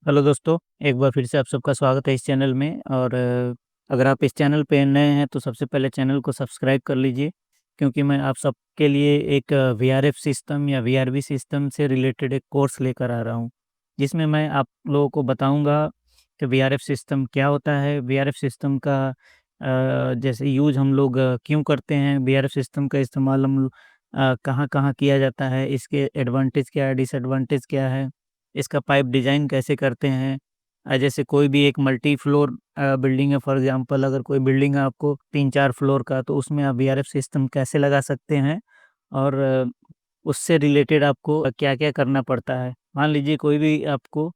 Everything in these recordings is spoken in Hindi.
हेलो दोस्तों, एक बार फिर से आप सबका स्वागत है इस चैनल में। और अगर आप इस चैनल पे नए हैं तो सबसे पहले चैनल को सब्सक्राइब कर लीजिए, क्योंकि मैं आप सबके लिए एक वीआरएफ सिस्टम या वीआरवी सिस्टम से रिलेटेड एक कोर्स लेकर आ रहा हूँ, जिसमें मैं आप लोगों को बताऊँगा कि वीआरएफ सिस्टम क्या होता है, वीआरएफ सिस्टम का जैसे यूज़ हम लोग क्यों करते हैं, वीआरएफ सिस्टम का इस्तेमाल हम कहाँ-कहाँ किया जाता है, इसके एडवांटेज क्या है, डिसएडवांटेज क्या है, इसका पाइप डिज़ाइन कैसे करते हैं। जैसे कोई भी एक मल्टी फ्लोर बिल्डिंग है, फॉर एग्ज़ाम्पल अगर कोई बिल्डिंग है आपको 3-4 फ्लोर का, तो उसमें आप वीआरएफ सिस्टम कैसे लगा सकते हैं और उससे रिलेटेड आपको क्या-क्या करना पड़ता है। मान लीजिए कोई भी आपको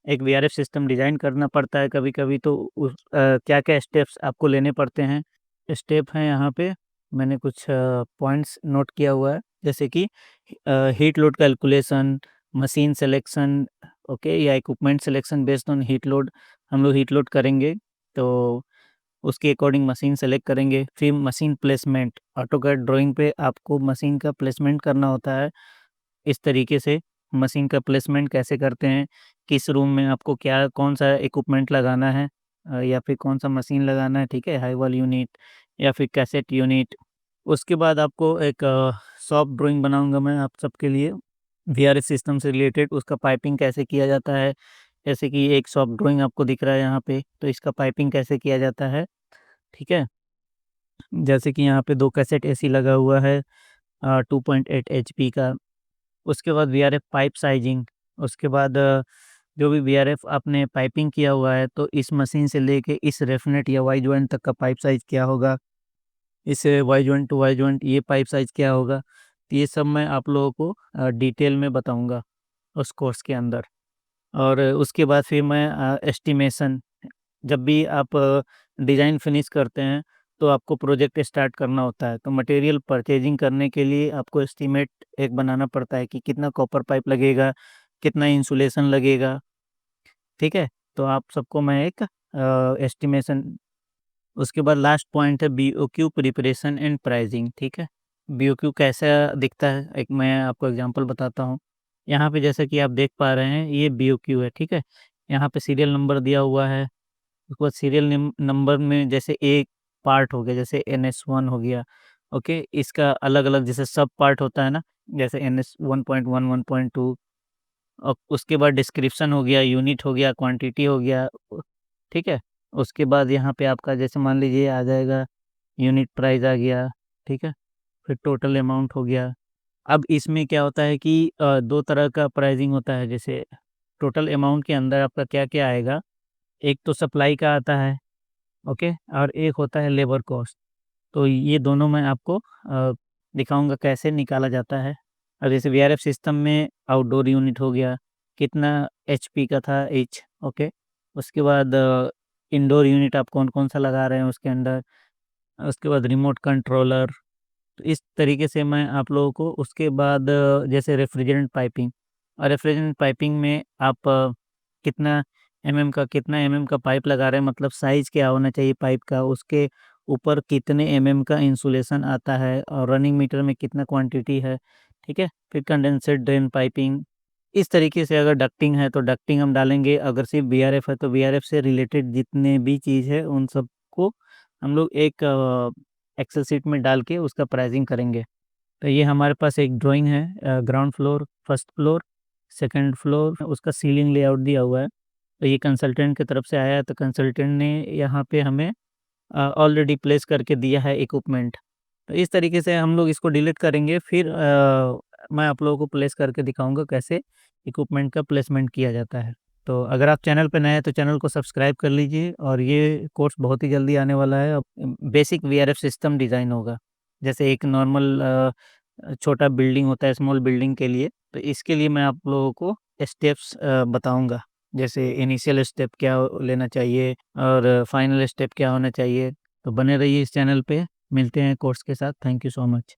एक वीआरएफ सिस्टम डिज़ाइन करना पड़ता है कभी-कभी, तो क्या-क्या स्टेप्स आपको लेने पड़ते हैं। स्टेप हैं यहाँ पे, मैंने कुछ पॉइंट्स नोट किया हुआ है, जैसे कि heat load calculation, machine selection, okay, या equipment selection based on heat load. हम लोग हीट लोड करेंगे, तो उसके अकॉर्डिंग मशीन सेलेक्ट करेंगे। फिर मशीन प्लेसमेंट, ऑटोकैड ड्राइंग पे आपको मशीन का प्लेसमेंट करना होता है। इस तरीके से मशीन का प्लेसमेंट कैसे करते हैं, किस रूम में आपको क्या कौन-सा इक्विपमेंट लगाना है, या फिर कौन-सा मशीन लगाना है, ठीक है? हाई वॉल यूनिट या फिर कैसेट यूनिट। उसके बाद आपको एक सॉफ्ट ड्राइंग बनाऊँगा मैं आप सबके लिए, वीआरएस सिस्टम से रिलेटेड, उसका पाइपिंग कैसे किया जाता है। जैसे कि एक सॉफ्ट ड्राइंग आपको दिख रहा है यहाँ पे, तो इसका पाइपिंग कैसे किया जाता है, ठीक है? जैसे कि यहाँ पे 2 कैसेट एसी लगा हुआ है 2.8 एचपी का। उसके बाद वीआरएफ पाइप साइजिंग, उसके बाद जो भी वीआरएफ आपने पाइपिंग किया हुआ है, तो इस मशीन से लेके इस रेफनेट या वाई जॉइंट तक का पाइप साइज़ क्या होगा, इस Y joint to Y joint ये पाइप साइज़ क्या होगा, तो ये सब मैं आप लोगों को डिटेल में बताऊँगा उस कोर्स के अंदर। और उसके बाद फिर मैं एस्टिमेशन, जब भी आप डिज़ाइन फिनिश करते हैं, तो आपको प्रोजेक्ट स्टार्ट करना होता है। तो मटेरियल परचेजिंग करने के लिए आपको एस्टीमेट एक बनाना पड़ता है कि कितना कॉपर पाइप लगेगा, कितना इंसुलेशन लगेगा, ठीक है? तो आप सबको मैं एक एस्टिमेशन। उसके बाद लास्ट पॉइंट है बीओक्यू प्रिपरेशन एंड प्राइज़िंग, ठीक है? बीओक्यू कैसा दिखता है, एक मैं आपको एग्ज़ाम्पल बताता हूँ। यहाँ पे जैसा कि आप देख पा रहे हैं, ये बीओक्यू है, ठीक है? यहाँ पे सीरियल नंबर दिया हुआ है। उसके बाद सीरियल नंबर में जैसे एक पार्ट हो गया, जैसे NS1 हो गया, ओके? इसका अलग-अलग जैसे सब पार्ट होता है ना, जैसे NS 1.1, 1.2, और उसके बाद डिस्क्रिप्शन हो गया, यूनिट हो गया, क्वांटिटी हो गया, ठीक है? उसके बाद यहाँ पे आपका जैसे मान लीजिए आ जाएगा, यूनिट प्राइस आ गया, ठीक है? फिर टोटल अमाउंट हो गया। अब इसमें क्या होता है कि 2 तरह का प्राइसिंग होता है, जैसे टोटल अमाउंट के अंदर आपका क्या-क्या आएगा, एक तो सप्लाई का आता है, ओके? और एक होता है लेबर कॉस्ट। तो ये दोनों मैं आपको दिखाऊँगा कैसे निकाला जाता है। अब जैसे वीआरएफ सिस्टम में आउटडोर यूनिट हो गया, कितना एचपी का था ईच, ओके? उसके बाद इंडोर यूनिट आप कौन-कौन सा लगा रहे हैं उसके अंदर, उसके बाद रिमोट कंट्रोलर। तो इस तरीके से मैं आप लोगों को उसके बाद जैसे रेफ्रिजरेंट पाइपिंग, और रेफ्रिजरेंट पाइपिंग में आप कितना एमएम का पाइप लगा रहे हैं, मतलब साइज़ क्या होना चाहिए पाइप का, उसके ऊपर कितने एमएम का इंसुलेशन आता है और रनिंग मीटर में कितना क्वांटिटी है, ठीक है? फिर कंडेंसर ड्रेन पाइपिंग, इस तरीके से अगर डक्टिंग है तो डक्टिंग हम डालेंगे, अगर सिर्फ बीआरएफ है तो बीआरएफ से रिलेटेड जितने भी चीज़ है उन सबको हम लोग एक एक्सेल शीट में डाल के उसका प्राइसिंग करेंगे। तो ये हमारे पास एक ड्राइंग है, ground floor, first floor, second floor, उसका सीलिंग लेआउट दिया हुआ है। तो ये कंसल्टेंट की तरफ से आया है, तो कंसल्टेंट ने यहाँ पे हमें ऑलरेडी प्लेस करके दिया है इक्विपमेंट। तो इस तरीके से हम लोग इसको डिलीट करेंगे, फिर मैं आप लोगों को प्लेस करके दिखाऊँगा कैसे इक्विपमेंट का प्लेसमेंट किया जाता है। तो अगर आप चैनल पे नए हैं तो चैनल को सब्सक्राइब कर लीजिए, और ये कोर्स बहुत ही जल्दी आने वाला है। अब बेसिक वीआरएफ सिस्टम डिज़ाइन होगा। जैसे एक नॉर्मल छोटा बिल्डिंग होता है स्मॉल बिल्डिंग के लिए, तो इसके लिए मैं आप लोगों को स्टेप्स बताऊँगा। जैसे इनिशियल स्टेप क्या लेना चाहिए और फाइनल स्टेप क्या होना चाहिए। तो बने रहिए इस चैनल पे, मिलते हैं कोर्स के साथ। Thank you so much.